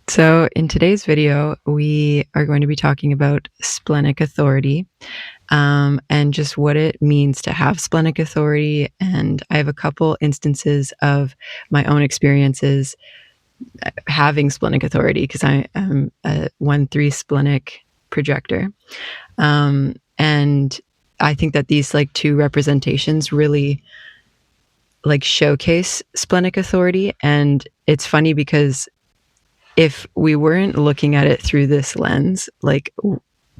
So, in today's video, we are going to be talking about splenic authority, and just what it means to have splenic authority. And I have a couple instances of my own experiences having splenic authority because I am a 1-3 splenic projector. And I think that these two representations really showcase splenic authority. And it's funny because if we weren't looking at it through this lens,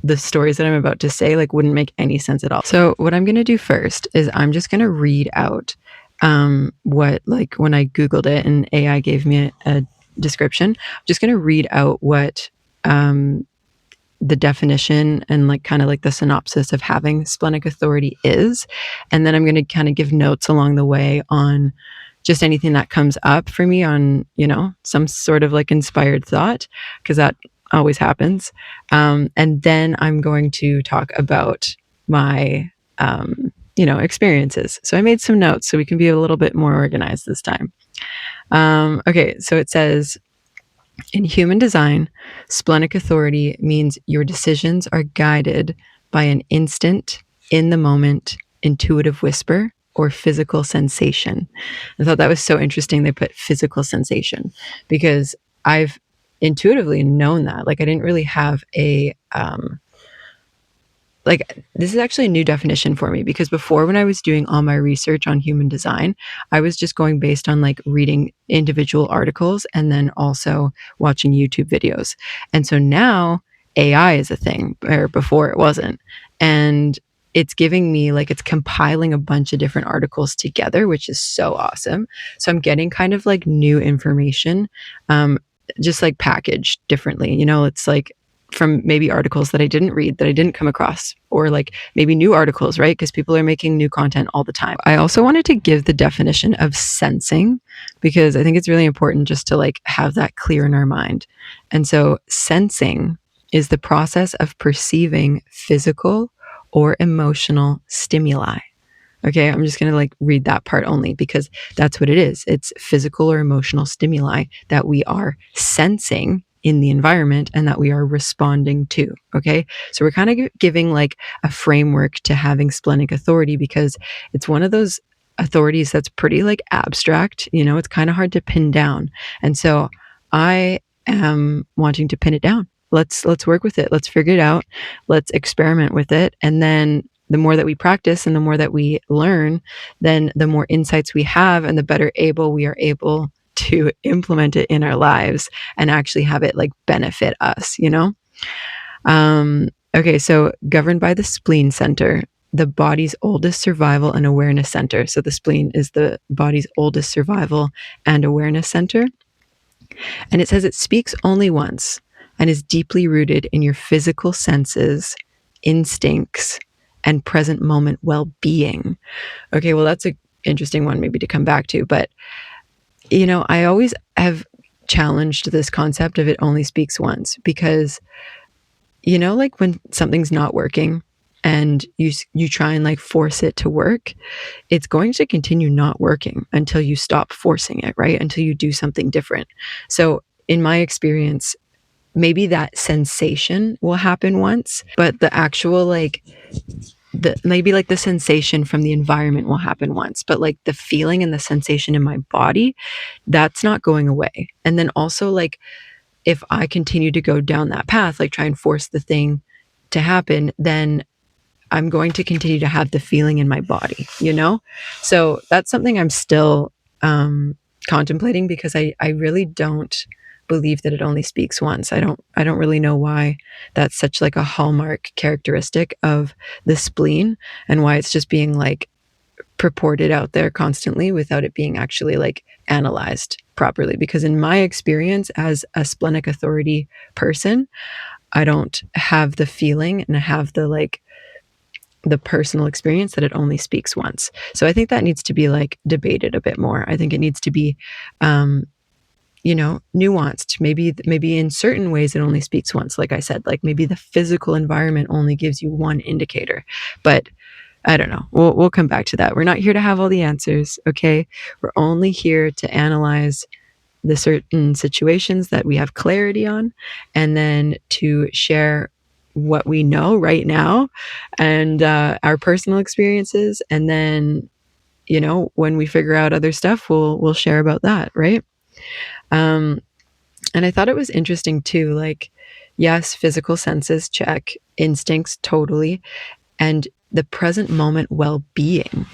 the stories that I'm about to say wouldn't make any sense at all. So what I'm going to do first is I'm just going to read out what when I Googled it and AI gave me a description. I'm just going to read out what the definition and kind of the synopsis of having splenic authority is. And then I'm going to kind of give notes along the way on just anything that comes up for me on, some sort of inspired thought, because that always happens. And then I'm going to talk about my, experiences. So I made some notes so we can be a little bit more organized this time. Okay, so it says, in human design, splenic authority means your decisions are guided by an instant, in the moment, intuitive whisper or physical sensation. I thought that was so interesting. They put physical sensation because I've intuitively known that. I didn't really have a, this is actually a new definition for me, because before, when I was doing all my research on human design, I was just going based on reading individual articles and then also watching YouTube videos. And so now AI is a thing, where before it wasn't. And it's giving me it's compiling a bunch of different articles together, which is so awesome. So I'm getting kind of new information, just packaged differently. It's from maybe articles that I didn't read, that I didn't come across, or maybe new articles, right? Because people are making new content all the time. I also wanted to give the definition of sensing, because I think it's really important just to have that clear in our mind. And so sensing is the process of perceiving physical or emotional stimuli. Okay, I'm just going to read that part only, because that's what it is. It's physical or emotional stimuli that we are sensing in the environment and that we are responding to. Okay, so we're kind of giving a framework to having splenic authority, because it's one of those authorities that's pretty abstract. It's kind of hard to pin down. And so I am wanting to pin it down. Let's work with it. Let's figure it out. Let's experiment with it. And then the more that we practice and the more that we learn, then the more insights we have and the better able we are able to implement it in our lives and actually have it benefit us, Okay, so governed by the spleen center, the body's oldest survival and awareness center. So the spleen is the body's oldest survival and awareness center. And it says it speaks only once and is deeply rooted in your physical senses, instincts, and present moment well-being. Okay, well, that's an interesting one maybe to come back to. But, I always have challenged this concept of it only speaks once, because, when something's not working and you try and force it to work, it's going to continue not working until you stop forcing it, right? Until you do something different. So in my experience, maybe that sensation will happen once, but the actual the sensation from the environment will happen once, but the feeling and the sensation in my body, that's not going away. And then also if I continue to go down that path, try and force the thing to happen, then I'm going to continue to have the feeling in my body, So that's something I'm still contemplating, because I really don't believe that it only speaks once. I don't really know why that's such a hallmark characteristic of the spleen, and why it's just being purported out there constantly without it being actually analyzed properly. Because in my experience as a splenic authority person, I don't have the feeling and I have the personal experience that it only speaks once. So I think that needs to be debated a bit more. I think it needs to be nuanced. Maybe in certain ways it only speaks once. Like I said, maybe the physical environment only gives you one indicator, but I don't know. We'll come back to that. We're not here to have all the answers. Okay. We're only here to analyze the certain situations that we have clarity on, and then to share what we know right now and our personal experiences. And then, when we figure out other stuff, we'll share about that, right? Um, and I thought it was interesting too, like, yes, physical senses check, instincts totally, and the present moment well-being.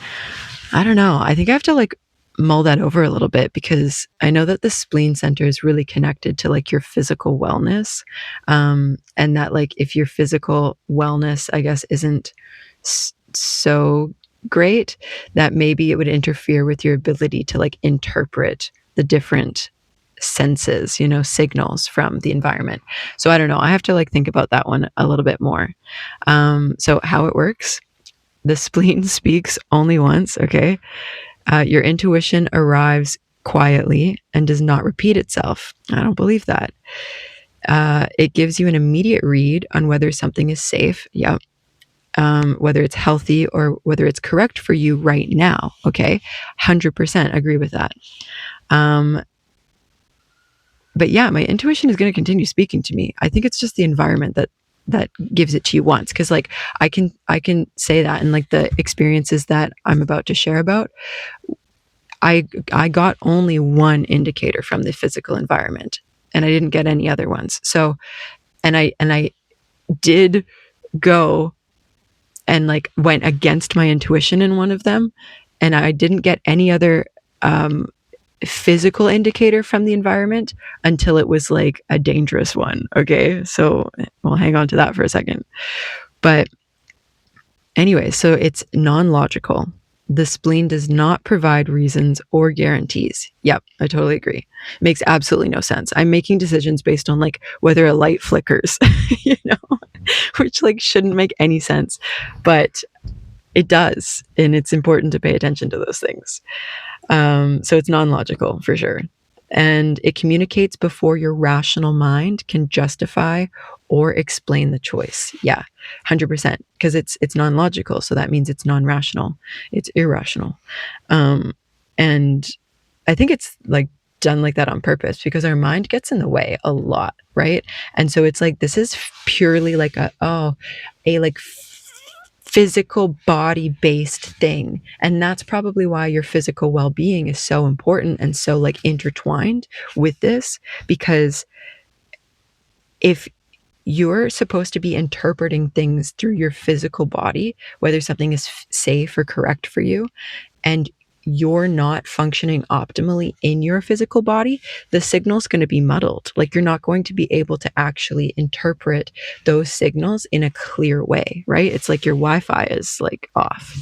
I don't know. I think I have to like mull that over a little bit, because I know that the spleen center is really connected to like your physical wellness. And that like if your physical wellness, I guess, isn't so great, that maybe it would interfere with your ability to like interpret the different senses, signals from the environment. So I don't know. I have to like think about that one a little bit more. So how it works: the spleen speaks only once, okay? Your intuition arrives quietly and does not repeat itself. I don't believe that. It gives you an immediate read on whether something is safe. Yep. Whether it's healthy or whether it's correct for you right now. Okay. 100% agree with that. But yeah, my intuition is going to continue speaking to me. I think it's just the environment that gives it to you once. Cause like I can say that, and like the experiences that I'm about to share about, I got only one indicator from the physical environment, and I didn't get any other ones. So, and I did go and like went against my intuition in one of them, and I didn't get any other physical indicator from the environment until it was like a dangerous one. Okay, so we'll hang on to that for a second. But anyway, so it's non-logical. The spleen does not provide reasons or guarantees. Yep, I totally agree. It makes absolutely no sense. I'm making decisions based on like whether a light flickers, which like shouldn't make any sense, but it does, and it's important to pay attention to those things. So it's non-logical for sure. And it communicates before your rational mind can justify or explain the choice. Yeah, 100%. Because it's non-logical, so that means it's non-rational. It's irrational. And I think it's like done like that on purpose, because our mind gets in the way a lot, right? And so it's like this is purely like a like physical body based thing. And that's probably why your physical well-being is so important and so like intertwined with this, because if you're supposed to be interpreting things through your physical body, whether something is safe or correct for you, and you're not functioning optimally in your physical body, the signal's going to be muddled. Like you're not going to be able to actually interpret those signals in a clear way, right? It's like your Wi-Fi is like off,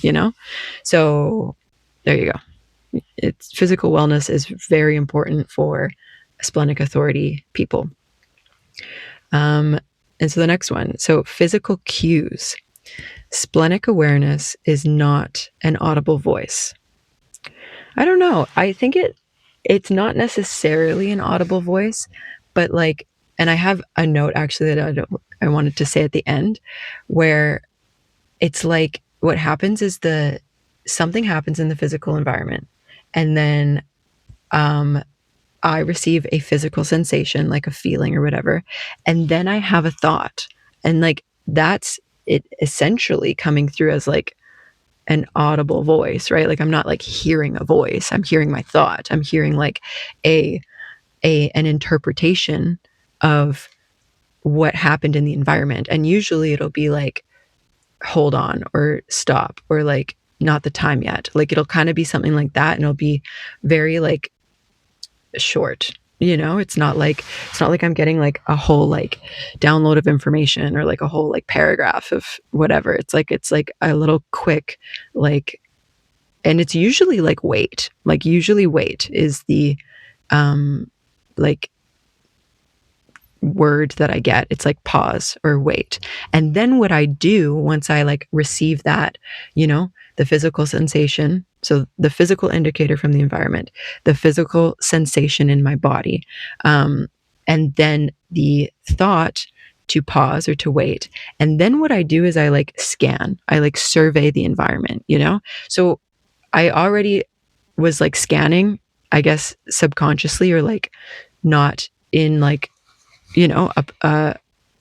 So there you go. It's physical wellness is very important for splenic authority people. And so the next one, so physical cues. Splenic awareness is not an audible voice. I don't know. I think it's not necessarily an audible voice, but like, and I have a note actually that I wanted to say at the end, where it's like what happens is something happens in the physical environment, and then I receive a physical sensation, like a feeling or whatever, and then I have a thought, and like that's it essentially coming through as like an audible voice, right? Like I'm not like hearing a voice, I'm hearing my thought. I'm hearing like an interpretation of what happened in the environment. And usually it'll be like, hold on, or stop, or like not the time yet. Like it'll kind of be something like that, and it'll be very like short. It's not like I'm getting like a whole like download of information, or like a whole like paragraph of whatever. It's like a little quick, like, and it's usually like wait. Like usually wait is the like word that I get. It's like pause or wait. And then what I do once I like receive that, the physical sensation, so the physical indicator from the environment, the physical sensation in my body, and then the thought to pause or to wait. And then what I do is I like scan, I like survey the environment, So I already was like scanning I guess, subconsciously, or like not in like,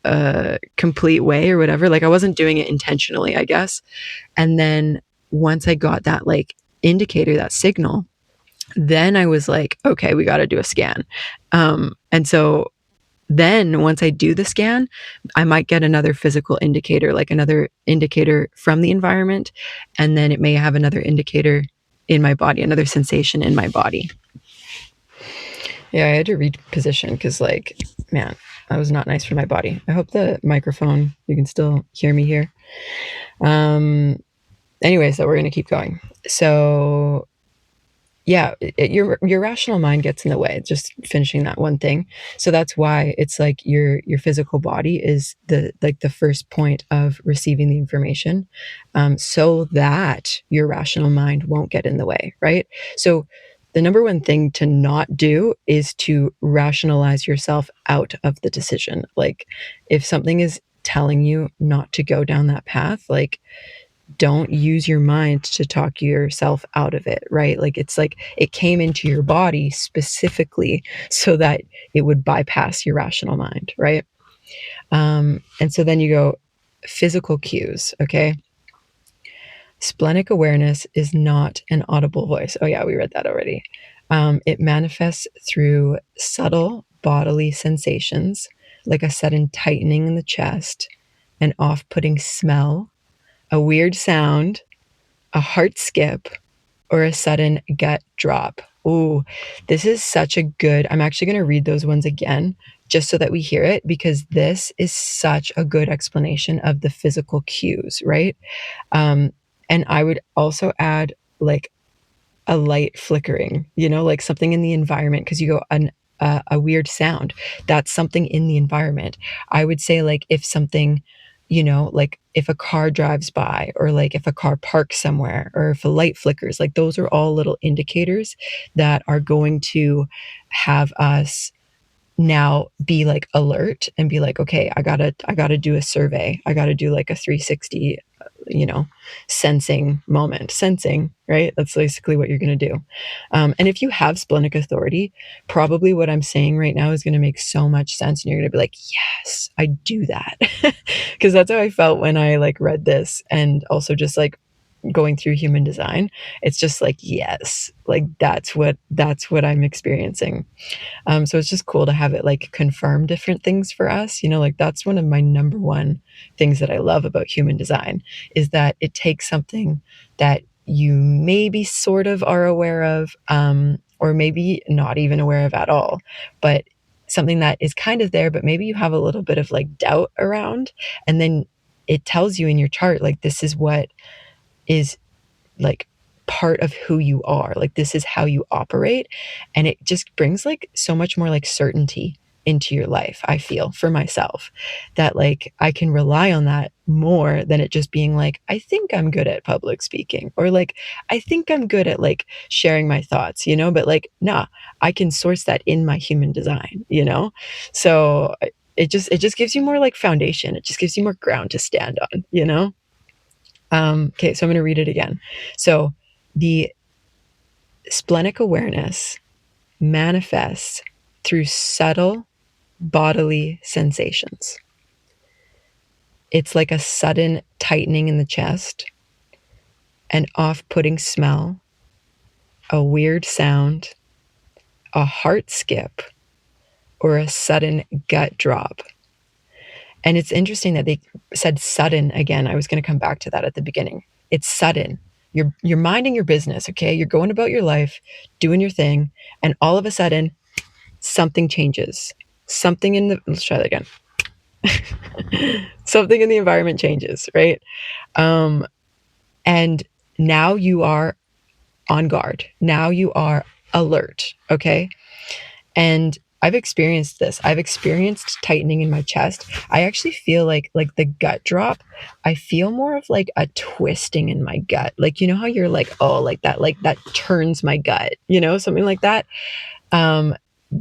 a complete way or whatever. Like I wasn't doing it intentionally, I guess. And then once I got that like indicator, that signal, then I was like, okay, we got to do a scan. And so then once I do the scan, I might get another physical indicator, like another indicator from the environment. And then it may have another indicator in my body, another sensation in my body. Yeah, I had to reposition because, like, man, that was not nice for my body. I hope the microphone, you can still hear me here. Anyways, so we're going to keep going. So yeah, your rational mind gets in the way, just finishing that one thing. So that's why it's like your physical body is the first point of receiving the information, so that your rational mind won't get in the way, right? So the number one thing to not do is to rationalize yourself out of the decision. Like if something is telling you not to go down that path, like don't use your mind to talk yourself out of it, right? Like it's like it came into your body specifically so that it would bypass your rational mind, right? And so then you go physical cues, okay? Splenic awareness is not an audible voice. Oh yeah, we read that already. It manifests through subtle bodily sensations, like a sudden tightening in the chest, an off-putting smell, a weird sound, a heart skip, or a sudden gut drop. Ooh, this is such a good, I'm actually going to read those ones again just so that we hear it, because this is such a good explanation of the physical cues, right? And I would also add like a light flickering, like something in the environment, because you go a weird sound. That's something in the environment. I would say like if something, like if a car drives by, or like if a car parks somewhere, or if a light flickers, like those are all little indicators that are going to have us now be like alert and be like, okay, I gotta do a survey. I gotta do like a 360, sensing, right? That's basically what you're going to do. And if you have splenic authority, probably what I'm saying right now is going to make so much sense. And you're going to be like, yes, I do that. Because that's how I felt when I like read this, and also just like going through human design. It's just like, yes, like that's what I'm experiencing. So it's just cool to have it like confirm different things for us. Like that's one of my number one things that I love about human design, is that it takes something that you maybe sort of are aware of, or maybe not even aware of at all, but something that is kind of there, but maybe you have a little bit of like doubt around. And then it tells you in your chart, like, this is what is like part of who you are, like this is how you operate, and it just brings like so much more like certainty into your life. I feel for myself that like I can rely on that more than it just being like, I think I'm good at public speaking, or like I think I'm good at like sharing my thoughts, but like nah, I can source that in my human design, so it just gives you more like foundation. It just gives you more ground to stand on. Okay, so I'm going to read it again. So the splenic awareness manifests through subtle bodily sensations. It's like a sudden tightening in the chest, an off-putting smell, a weird sound, a heart skip, or a sudden gut drop. And it's interesting that they said sudden again. I was going to come back to that at the beginning. It's sudden. You're minding your business, okay? You're going about your life, doing your thing, and all of a sudden, something changes. Let's try that again. Something in the environment changes, right? And now you are on guard. Now you are alert, okay? And I've experienced this. I've experienced tightening in my chest. I actually feel like the gut drop, I feel more of like a twisting in my gut. Like, how you're like, oh, like that turns my gut, something like that.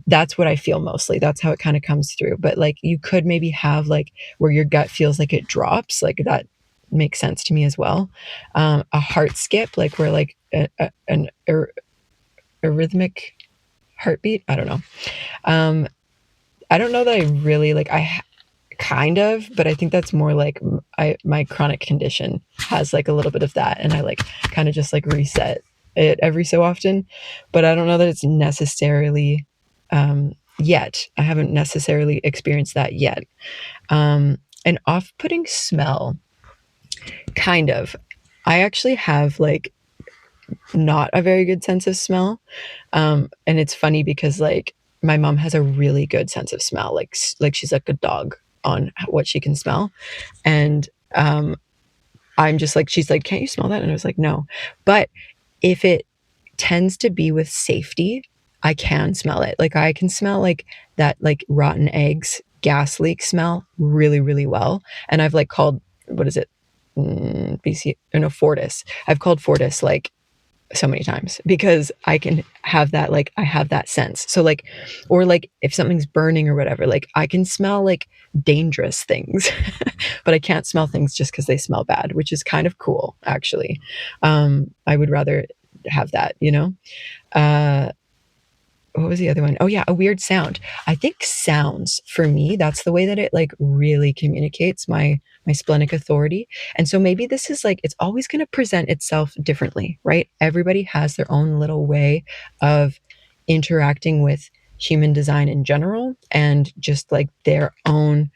That's what I feel mostly. That's how it kind of comes through. But like you could maybe have like where your gut feels like it drops, like that makes sense to me as well. A heart skip, like where like an arrhythmic heartbeat. I don't know. Um, I don't know that I really like, kind of, but I think that's more like my chronic condition has like a little bit of that. And I like kind of just like reset it every so often, but I don't know that it's necessarily, yet. I haven't necessarily experienced that yet. An off-putting smell, kind of. I actually have like not a very good sense of smell. And it's funny because like my mom has a really good sense of smell. Like she's like a dog on what she can smell. And I'm just like, she's like, can't you smell that? And I was like, no. But if it tends to be with safety, I can smell it. Like I can smell like that, like rotten eggs, gas leak smell really, really well. And I've like called, what is it? BC, or no, Fortis. I've called Fortis like so many times because I can have that, like I have that sense. So like, or like if something's burning or whatever, like I can smell like dangerous things, but I can't smell things just because they smell bad, which is kind of cool actually. I would rather have that, you know? Uh, what was the other one? Oh yeah, a weird sound. I think sounds for me, that's the way that it like really communicates my splenic authority. And so maybe this is like it's always going to present itself differently, right? Everybody has their own little way of interacting with human design in general and just like their own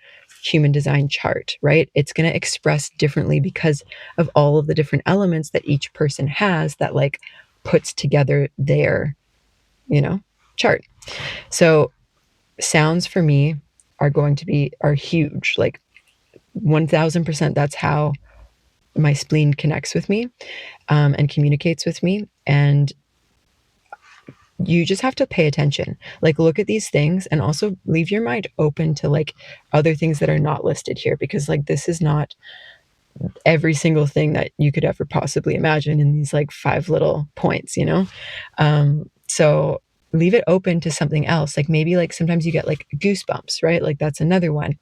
human design chart, right? It's going to express differently because of all of the different elements that each person has that like puts together their, you know, chart. So sounds for me are huge, like 1000%. That's how my spleen connects with me, and communicates with me. And you just have to pay attention, like look at these things and also leave your mind open to like other things that are not listed here, because like this is not every single thing that you could ever possibly imagine in these like 5 little points, you know? So leave it open to something else. Like maybe like sometimes you get like goosebumps, right? Like that's another one.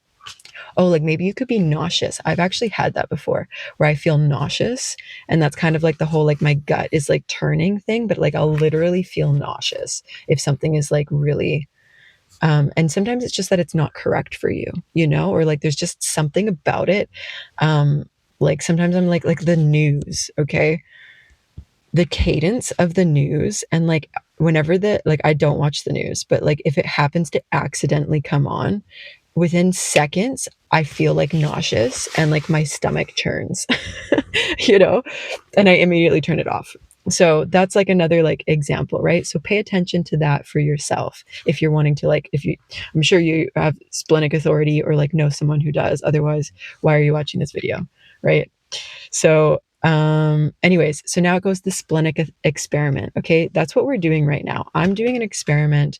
Oh, like maybe you could be nauseous. I've actually had that before where I feel nauseous. And that's kind of like the whole like my gut is like turning thing, but like I'll literally feel nauseous if something is like really, and sometimes it's just that it's not correct for you, you know, or like there's just something about it. Like sometimes I'm like the news, okay? The cadence of the news and like whenever like I don't watch the news, but like if it happens to accidentally come on, within seconds I feel like nauseous and like my stomach churns, you know, and I immediately turn it off. So that's like another like example, right? So pay attention to that for yourself if you're wanting to like, if you, I'm sure you have splenic authority or like know someone who does, otherwise why are you watching this video, right? So anyways, so now it goes the splenic experiment. Okay, that's what we're doing right now. I'm doing an experiment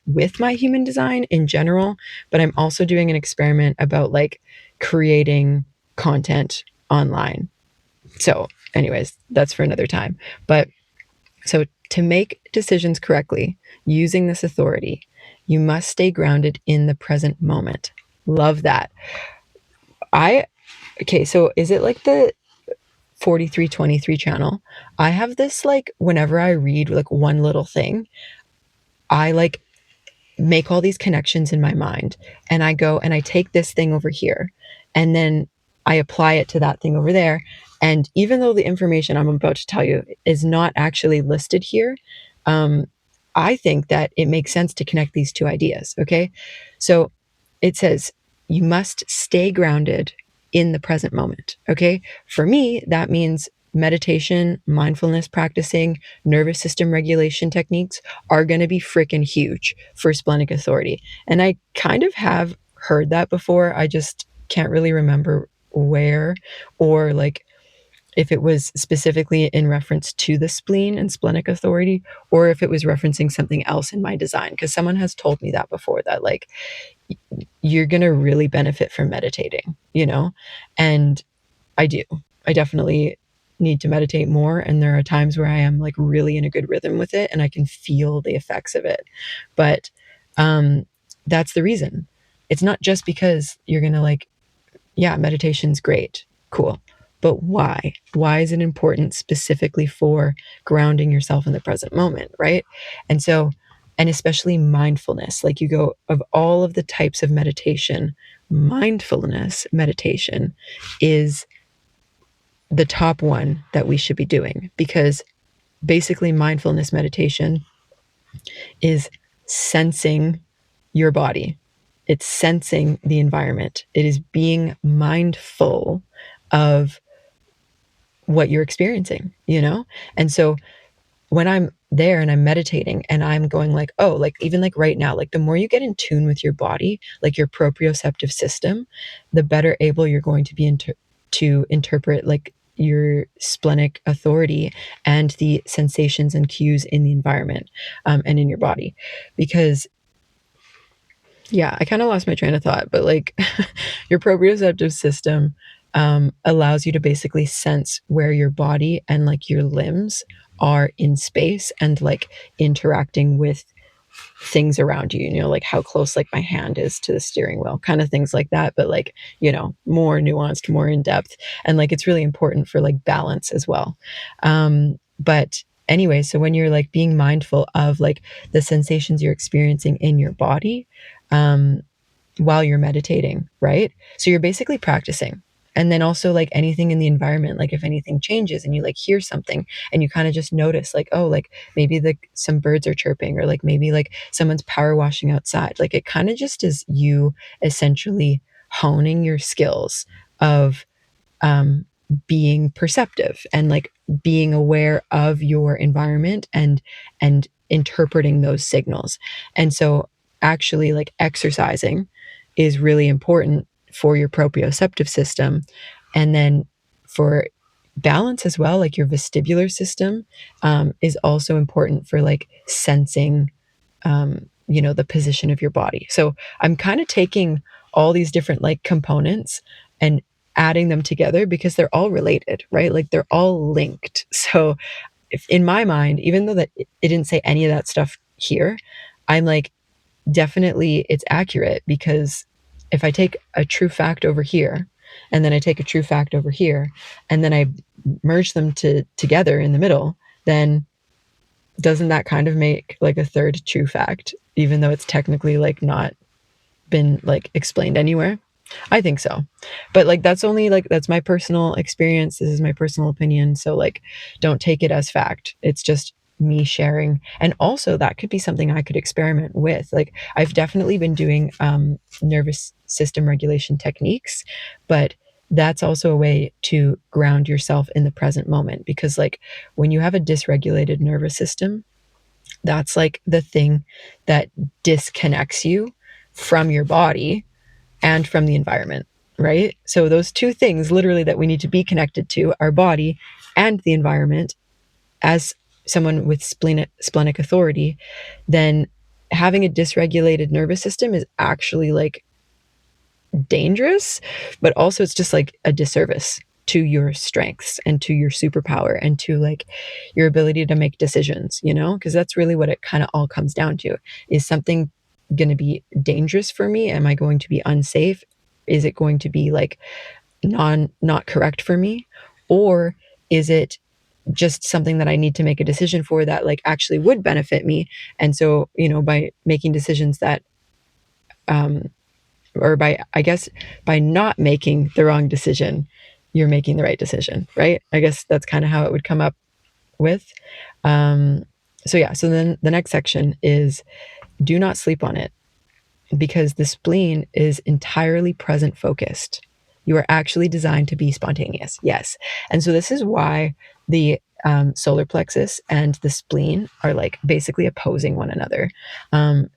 with my human design in general, but I'm also doing an experiment about like creating content online. So anyways, that's for another time. But so to make decisions correctly using this authority, you must stay grounded in the present moment. Love that. Okay, so is it like the 4323 channel? I have this like whenever I read like one little thing, I like make all these connections in my mind and I go and I take this thing over here and then I apply it to that thing over there. And even though the information I'm about to tell you is not actually listed here, I think that it makes sense to connect these two ideas. Okay. So it says you must stay grounded in the present moment. Okay. For me, that means meditation, mindfulness practicing, nervous system regulation techniques are going to be freaking huge for splenic authority. And I kind of have heard that before. I just can't really remember where or like if it was specifically in reference to the spleen and splenic authority or if it was referencing something else in my design, because someone has told me that before, that like you're going to really benefit from meditating, you know? And I do. I definitely need to meditate more. And there are times where I am like really in a good rhythm with it and I can feel the effects of it. But that's the reason. It's not just because you're going to like, yeah, meditation's great. Cool. But why? Why is it important specifically for grounding yourself in the present moment, right? And so, and especially mindfulness. Like, you go, of all of the types of meditation, mindfulness meditation is the top one that we should be doing, because basically mindfulness meditation is sensing your body. It's sensing the environment. It is being mindful of what you're experiencing, you know? And so when I'm there and I'm meditating and I'm going like, oh, like even like right now, like the more you get in tune with your body, like your proprioceptive system, the better able you're going to be to interpret like your splenic authority and the sensations and cues in the environment, and in your body. Because yeah, I kind of lost my train of thought, but like your proprioceptive system allows you to basically sense where your body and like your limbs are in space and like interacting with things around you, you know, like how close like my hand is to the steering wheel, kind of things like that, but like, you know, more nuanced, more in depth. And like it's really important for like balance as well. But anyway, so when you're like being mindful of like the sensations you're experiencing in your body, um, while you're meditating, right? So you're basically practicing. And then also like anything in the environment, like if anything changes and you like hear something and you kind of just notice like, oh, like maybe like some birds are chirping, or like maybe like someone's power washing outside. Like it kind of just is you essentially honing your skills of um, being perceptive and like being aware of your environment and interpreting those signals. And so actually like exercising is really important for your proprioceptive system. And then for balance as well, like your vestibular system is also important for like sensing, you know, the position of your body. So I'm kind of taking all these different like components and adding them together because they're all related, right? Like they're all linked. So if in my mind, even though that it didn't say any of that stuff here, I'm like, definitely it's accurate, because if I take a true fact over here and then I take a true fact over here and then I merge them together in the middle, then doesn't that kind of make like a third true fact, even though it's technically like not been like explained anywhere? I think so. But like that's only like that's my personal experience. This is my personal opinion. So like don't take it as fact. It's just me sharing. And also that could be something I could experiment with. Like I've definitely been doing nervous system regulation techniques, but that's also a way to ground yourself in the present moment, because like when you have a dysregulated nervous system, that's like the thing that disconnects you from your body and from the environment, right? So those two things literally that we need to be connected to, our body and the environment, as someone with splenic authority, then having a dysregulated nervous system is actually like dangerous, but also it's just like a disservice to your strengths and to your superpower and to like your ability to make decisions, you know, because that's really what it kind of all comes down to. Is something going to be dangerous for me? Am I going to be unsafe? Is it going to be like not correct for me? Or is it just something that I need to make a decision for that like actually would benefit me? And so, you know, by making decisions that or by, I guess, by not making the wrong decision, you're making the right decision, right? I guess that's kind of how it would come up with. So yeah, so then the next section is do not sleep on it, because the spleen is entirely present focused. You are actually designed to be spontaneous. Yes. And so this is why the solar plexus and the spleen are like basically opposing one another,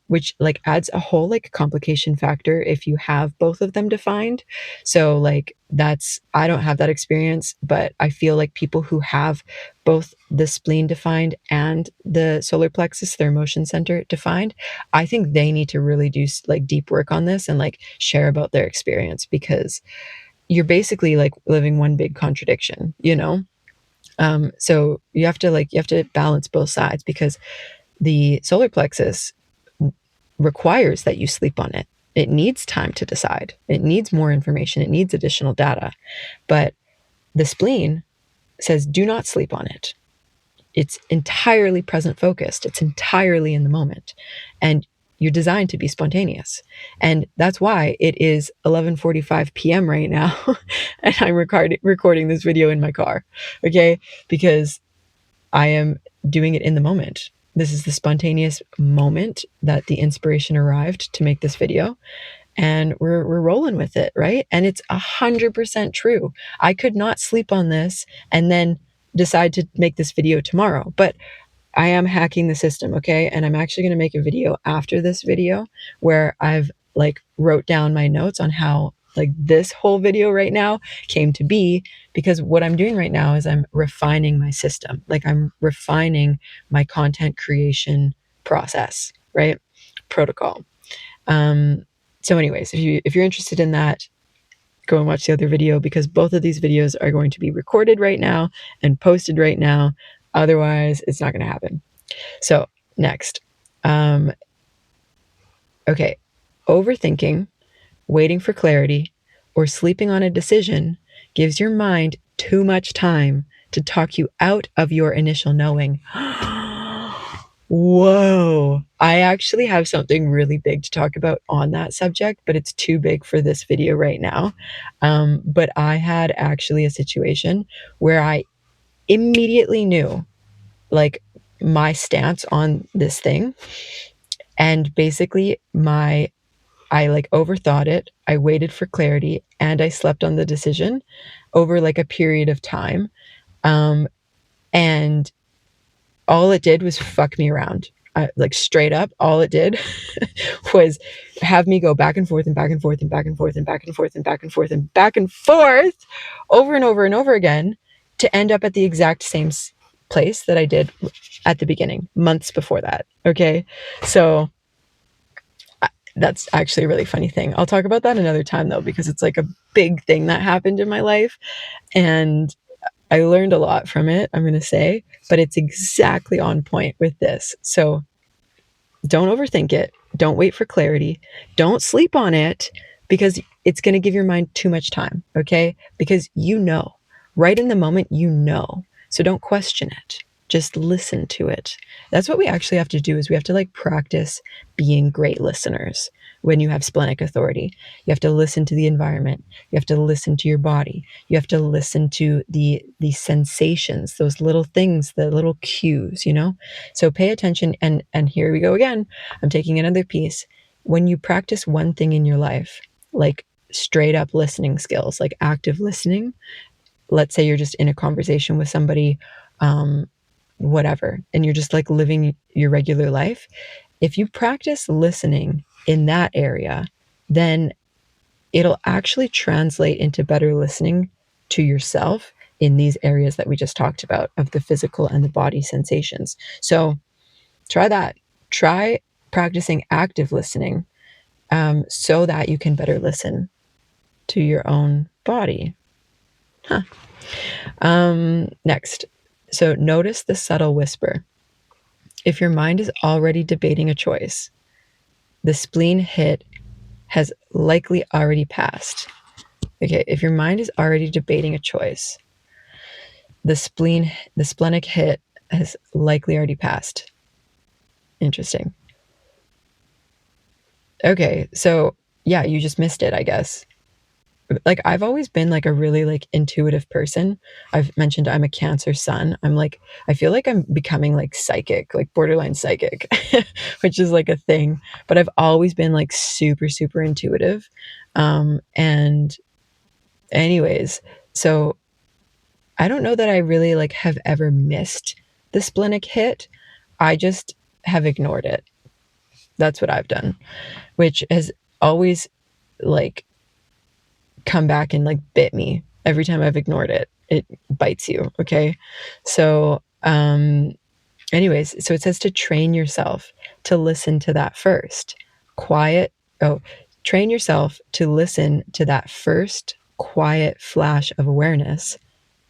which like adds a whole like complication factor if you have both of them defined. So like that's, I don't have that experience, but I feel like people who have both the spleen defined and the solar plexus, their emotion center defined, I think they need to really do like deep work on this and like share about their experience, because you're basically like living one big contradiction, you know? So you have to balance both sides, because the solar plexus requires that you sleep on it. It needs time to decide. It needs more information. It needs additional data. But the spleen says, do not sleep on it. it's entirely present focused. It's entirely in the moment. And you're designed to be spontaneous. And that's why it is 11:45 p.m. right now. And I'm recording this video in my car. Okay. Because I am doing it in the moment. This is the spontaneous moment that the inspiration arrived to make this video. And we're rolling with it, right? And it's 100% true. I could not sleep on this and then decide to make this video tomorrow, but I am hacking the system, okay? And I'm actually going to make a video after this video where I've like wrote down my notes on how like this whole video right now came to be, because what I'm doing right now is I'm refining my system. Like I'm refining my content creation process, right? Protocol. So anyways, if you're interested in that, go and watch the other video, because both of these videos are going to be recorded right now and posted right now. Otherwise, it's not going to happen. So next, okay, overthinking, waiting for clarity, or sleeping on a decision gives your mind too much time to talk you out of your initial knowing. Whoa. I actually have something really big to talk about on that subject, but it's too big for this video right now. But I had actually a situation where I immediately knew like my stance on this thing. And basically I like overthought it. I waited for clarity and I slept on the decision over like a period of time. And all it did was fuck me around. Like straight up, all it did was have me go back and forth and back and forth and back and forth and back and forth and back and forth and back and forth over and over and over again to end up at the exact same place that I did at the beginning, months before that. Okay. So that's actually a really funny thing. I'll talk about that another time though, because it's like a big thing that happened in my life. And I learned a lot from it, I'm going to say, but it's exactly on point with this. So don't overthink it. Don't wait for clarity. Don't sleep on it, because it's going to give your mind too much time. Okay. Because right in the moment, so don't question it. Just listen to it. That's what we actually have to do, is we have to like practice being great listeners. When you have splenic authority, you have to listen to the environment. You have to listen to your body. You have to listen to the sensations, those little things, the little cues, So pay attention. And here we go again. I'm taking another piece. When you practice one thing in your life, like straight up listening skills, like active listening, let's say you're just in a conversation with somebody, whatever, and you're just like living your regular life. If you practice listening in that area, then it'll actually translate into better listening to yourself in these areas that we just talked about of the physical and the body sensations. So try that. Try practicing active listening, so that you can better listen to your own body. Next. So notice the subtle whisper. If your mind is already debating a choice, the spleen hit has likely already passed. Okay, if your mind is already debating a choice, the splenic hit has likely already passed. Interesting. Okay, so yeah, you just missed it, I guess. Like I've always been like a really like intuitive person. I've mentioned I'm a Cancer sun. I feel like I'm becoming like psychic, like borderline psychic, which is like a thing, but I've always been like super, super intuitive. And anyways, so I don't know that I really like have ever missed the splenic hit. I just have ignored it. That's what I've done, which has always like come back and like bit me every time I've ignored it. It bites you. Okay. So, anyways, so it says to train yourself to listen to that first train yourself to listen to that first quiet flash of awareness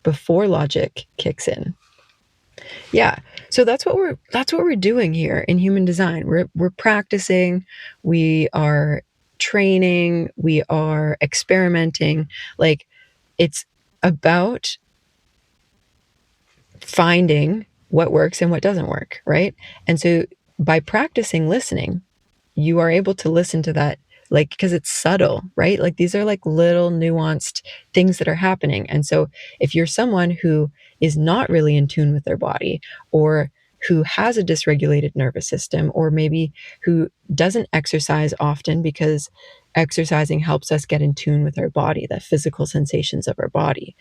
before logic kicks in. Yeah. So that's what we're doing here in human design. We're practicing, we are training, we are experimenting. Like it's about finding what works and what doesn't work, right? And so by practicing listening, you are able to listen to that, like, because it's subtle, right? Like these are like little nuanced things that are happening. And so if you're someone who is not really in tune with their body, or who has a dysregulated nervous system, or maybe who doesn't exercise often because exercising helps us get in tune with our body, the physical sensations of our body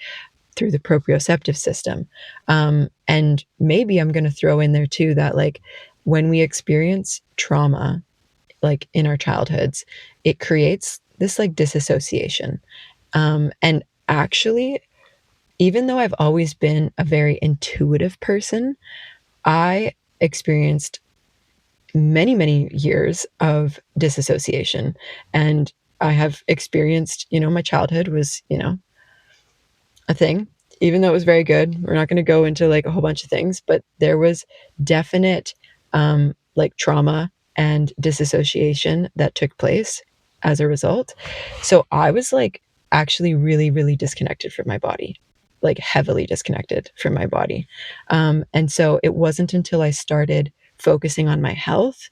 through the proprioceptive system. And maybe I'm going to throw in there too that, like, when we experience trauma, like in our childhoods, it creates this like disassociation. And actually, even though I've always been a very intuitive person, I experienced many, many years of disassociation. And I have experienced, my childhood was, a thing, even though it was very good. We're not going to go into like a whole bunch of things, but there was definite like trauma and disassociation that took place as a result. So I was like actually really, really disconnected from my body, like heavily disconnected from my body. And so it wasn't until I started focusing on my health,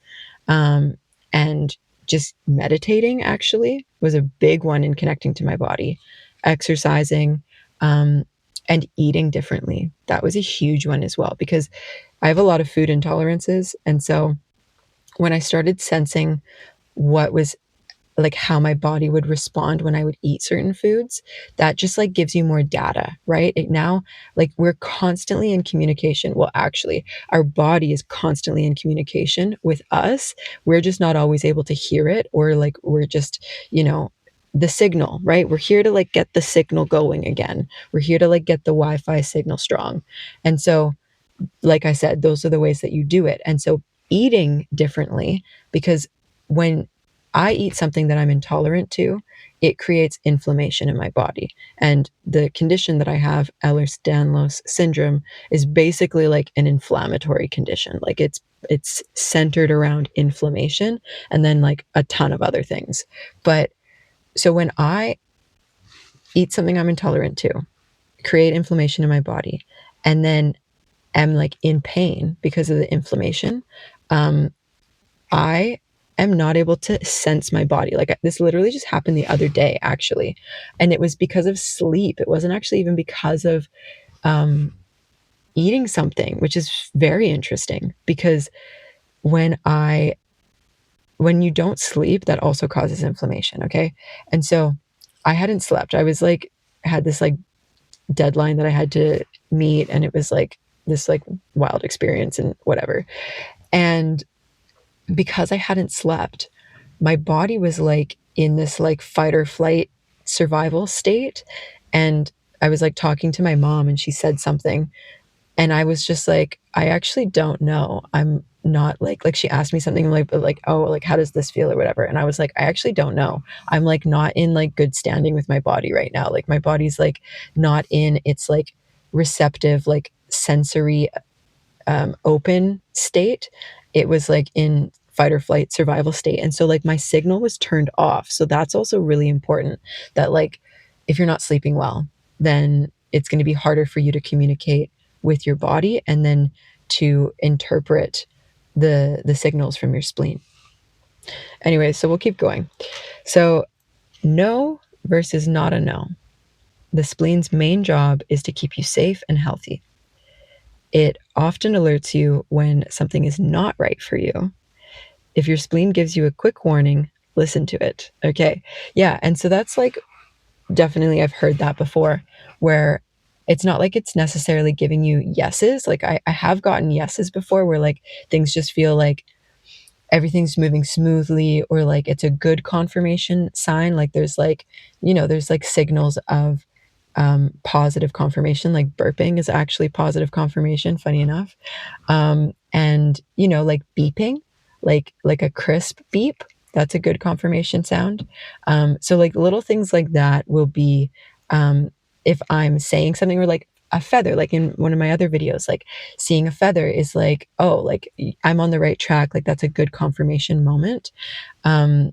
and just meditating actually was a big one in connecting to my body, exercising, um, and eating differently. That was a huge one as well, because I have a lot of food intolerances. And so when I started sensing what was like how my body would respond when I would eat certain foods, that just like gives you more data, right? It now, like, we're constantly in communication. Well, actually, our body is constantly in communication with us. We're just not always able to hear it, or like we're just, the signal, right? We're here to like get the signal going again. We're here to like get the Wi-Fi signal strong. And so, like I said, those are the ways that you do it. And so eating differently, because when I eat something that I'm intolerant to, it creates inflammation in my body. And the condition that I have, Ehlers-Danlos syndrome, is basically like an inflammatory condition. Like it's centered around inflammation and then like a ton of other things. But so when I eat something I'm intolerant to, create inflammation in my body, and then am like in pain because of the inflammation, I am not able to sense my body. Like this literally just happened the other day, actually. And it was because of sleep. It wasn't actually even because of um, eating something, which is very interesting, because when I when you don't sleep, that also causes inflammation. Okay. And so I hadn't slept. I was like, had this like deadline that I had to meet, and it was like this like wild experience and whatever. And because I hadn't slept, my body was like in this like fight or flight survival state. And I was like talking to my mom, and she said something, and I was just like, I actually don't know. I'm not like she asked me something like, oh, like how does this feel or whatever. And I was like, I actually don't know. I'm like not in like good standing with my body right now. Like my body's like not in its like receptive, like sensory open state. It was like in fight or flight survival state. And so like my signal was turned off. So that's also really important, that like if you're not sleeping well, then it's going to be harder for you to communicate with your body and then to interpret the signals from your spleen. Anyway, so we'll keep going. So no versus not a no. The spleen's main job is to keep you safe and healthy. It often alerts you when something is not right for you. If your spleen gives you a quick warning, listen to it. Okay. Yeah. And so that's like definitely, I've heard that before, where it's not like it's necessarily giving you yeses. Like I have gotten yeses before, where like things just feel like everything's moving smoothly, or like it's a good confirmation sign. Like there's like, there's like signals of positive confirmation, like burping is actually positive confirmation, funny enough. And like beeping, like a crisp beep, that's a good confirmation sound. So like little things like that will be, if I'm saying something, or like a feather, like in one of my other videos, like seeing a feather is like, oh, like I'm on the right track, like that's a good confirmation moment. And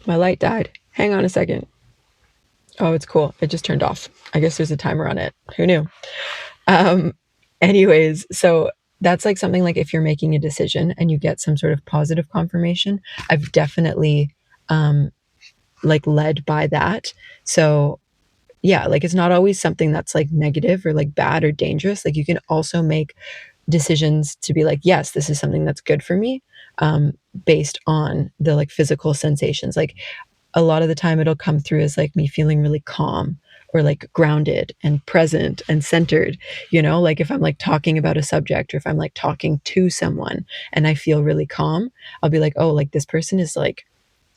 my light died, hang on a second. Oh, it's cool. It just turned off. I guess there's a timer on it. Who knew? Um, Anyways, so that's like something like if you're making a decision and you get some sort of positive confirmation, I've definitely um like led by that. So yeah, like it's not always something that's like negative or like bad or dangerous. Like you can also make decisions to be like, yes, this is something that's good for me, based on the like physical sensations. Like a lot of the time it'll come through as like me feeling really calm or like grounded and present and centered, like if I'm like talking about a subject or if I'm like talking to someone and I feel really calm, I'll be like, oh, like this person is like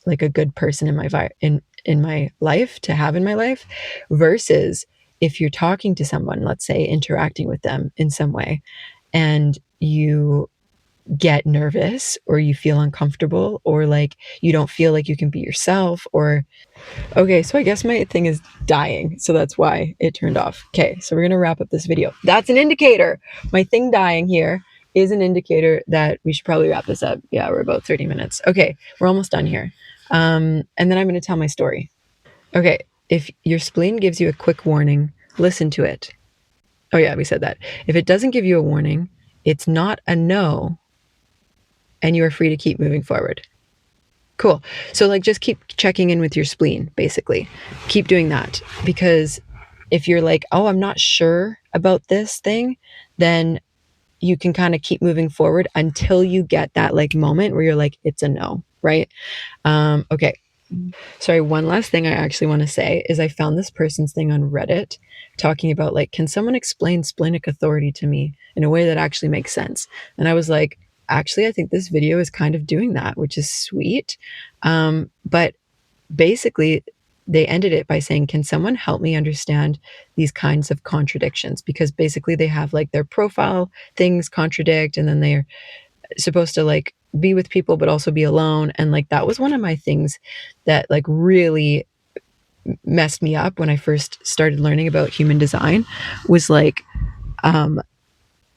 a good person in in my life to have in my life, versus if you're talking to someone, let's say interacting with them in some way, and you get nervous or you feel uncomfortable or like you don't feel like you can be yourself or okay, so I guess my thing is dying, so that's why it turned off. Okay, so we're gonna wrap up this video. That's an indicator. My thing dying here is an indicator that we should probably wrap this up. Yeah, we're about 30 minutes. Okay, we're almost done here. And then I'm gonna tell my story. Okay, if your spleen gives you a quick warning, listen to it. Oh yeah, we said that. If it doesn't give you a warning, it's not a no, and you are free to keep moving forward. Cool. So like just keep checking in with your spleen, basically. Keep doing that, because if you're like, "Oh, I'm not sure about this thing," then you can kind of keep moving forward until you get that like moment where you're like, it's a no, right? Okay. Sorry, one last thing I actually want to say is I found this person's thing on Reddit talking about like, can someone explain splenic authority to me in a way that actually makes sense? And I was like, actually, I think this video is kind of doing that, which is sweet. But basically, they ended it by saying, can someone help me understand these kinds of contradictions? Because basically they have like their profile things contradict, and then they're supposed to like be with people but also be alone, and like that was one of my things that like really messed me up when I first started learning about human design, was like, um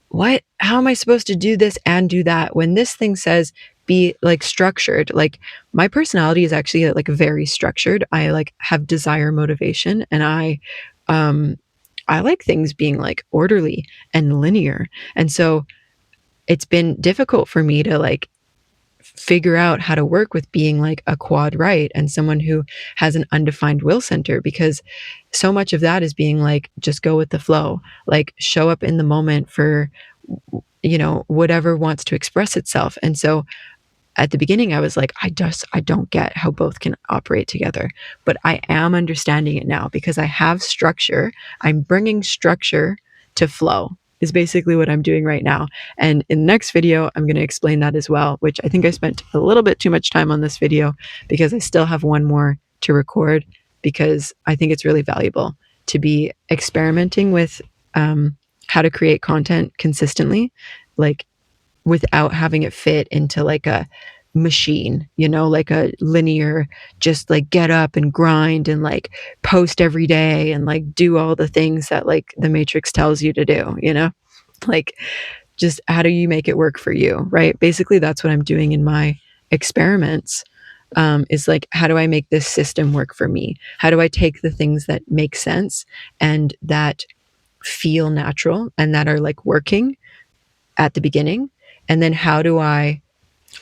what, how am I supposed to do this and do that when this thing says be like structured? Like my personality is actually like very structured. I like have desire motivation, and um I like things being like orderly and linear, and so it's been difficult for me to like figure out how to work with being like a quad right and someone who has an undefined will center, because so much of that is being like, just go with the flow, like show up in the moment for whatever wants to express itself. And so at the beginning I was like, I don't get how both can operate together, but I am understanding it now because I have structure. I'm bringing structure to flow is basically what I'm doing right now. And in the next video, I'm going to explain that as well, which I think I spent a little bit too much time on this video because I still have one more to record, because I think it's really valuable to be experimenting with how to create content consistently, like without having it fit into like a machine, like a linear, just like get up and grind and like post every day and like do all the things that like the Matrix tells you to do. Like, just how do you make it work for you, right? Basically, that's what I'm doing in my experiments. Is like, how do I make this system work for me? How do I take the things that make sense and that feel natural and that are like working at the beginning, and then how do I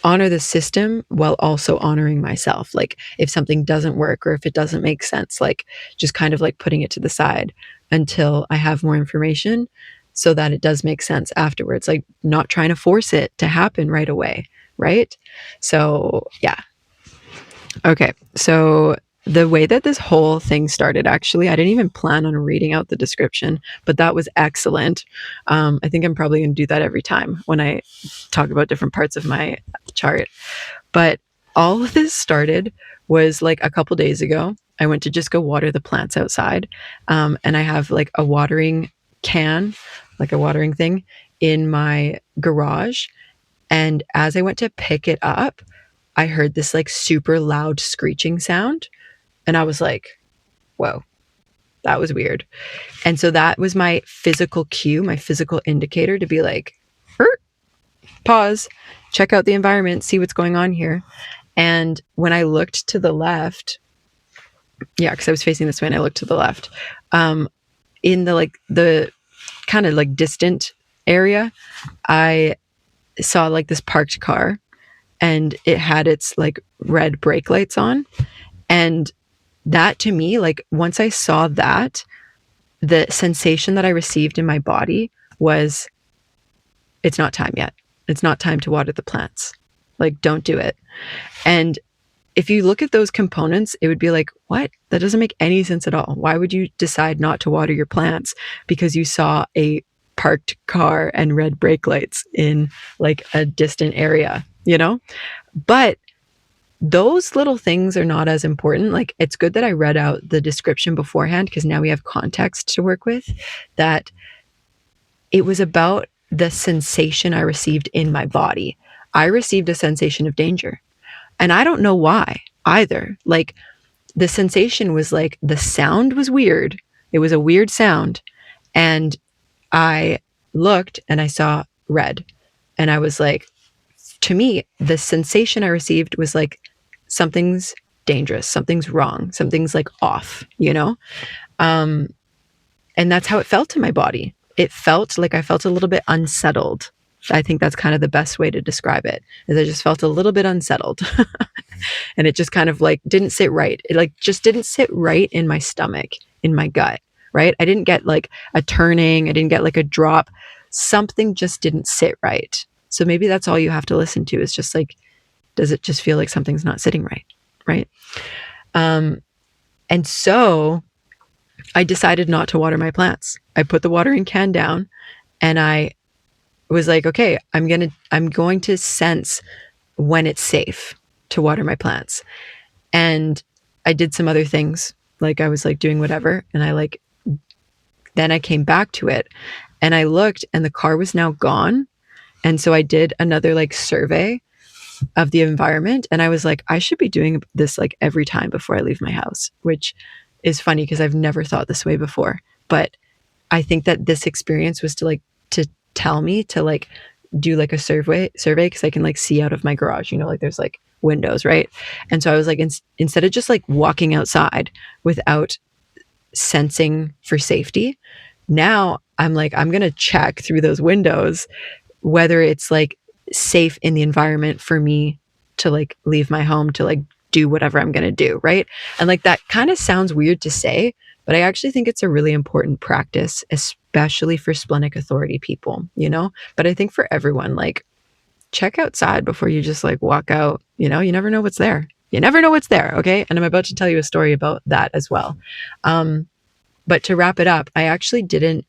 honor the system while also honoring myself? Like if something doesn't work or if it doesn't make sense, like just kind of like putting it to the side until I have more information so that it does make sense afterwards, like not trying to force it to happen right away, right? So yeah. Okay, so the way that this whole thing started, actually, I didn't even plan on reading out the description, but that was excellent. I think I'm probably going to do that every time when I talk about different parts of my chart. But all of this started was like a couple days ago. I went to just go water the plants outside. And I have like a watering can, like a watering thing in my garage. And as I went to pick it up, I heard this like super loud screeching sound. And I was like, whoa, that was weird. And so that was my physical cue, my physical indicator to be like, pause, check out the environment, see what's going on here. And when I looked to the left, yeah, because I was facing this way and I looked to the left, in the like the kind of like distant area, I saw like this parked car and it had its like red brake lights on. And that to me, like once I saw that, the sensation that I received in my body was, it's not time yet. It's not time to water the plants. Like, don't do it. And if you look at those components, it would be like, what? That doesn't make any sense at all. Why would you decide not to water your plants because you saw a parked car and red brake lights in like a distant area, you know? But those little things are not as important. Like, it's good that I read out the description beforehand because now we have context to work with, that it was about the sensation I received in my body. I received a sensation of danger. And I don't know why either. Like, the sensation was like, the sound was weird. It was a weird sound. And I looked and I saw red. And I was like, to me, the sensation I received was like, something's dangerous, something's wrong, something's like off, you know? And that's how it felt in my body. It felt like I felt a little bit unsettled. I think that's kind of the best way to describe it, is I just felt a little bit unsettled. And it just kind of like didn't sit right. It like just didn't sit right in my stomach, in my gut, right? I didn't get like a turning. I didn't get like a drop. Something just didn't sit right. So maybe that's all you have to listen to, is just like, does it just feel like something's not sitting right? Right. And so I decided not to water my plants. I put the watering can down and I was like, okay, I'm going to sense when it's safe to water my plants. And I did some other things. Like, I was like doing whatever. And then I came back to it and I looked and the car was now gone. And so I did another like survey of the environment. And I was like, I should be doing this like every time before I leave my house, which is funny because I've never thought this way before. But I think that this experience was to tell me to like do like a survey because I can like see out of my garage, you know, like there's like windows, right? And so I was like, instead of just like walking outside without sensing for safety, now I'm like, I'm going to check through those windows whether it's like safe in the environment for me to like leave my home to like do whatever I'm going to do, right? And like that kind of sounds weird to say, but I actually think it's a really important practice, especially for splenic authority people, you know? But I think for everyone, like, check outside before you just like walk out, you know? You never know what's there. You never know what's there, okay? And I'm about to tell you a story about that as well. But to wrap it up, I actually didn't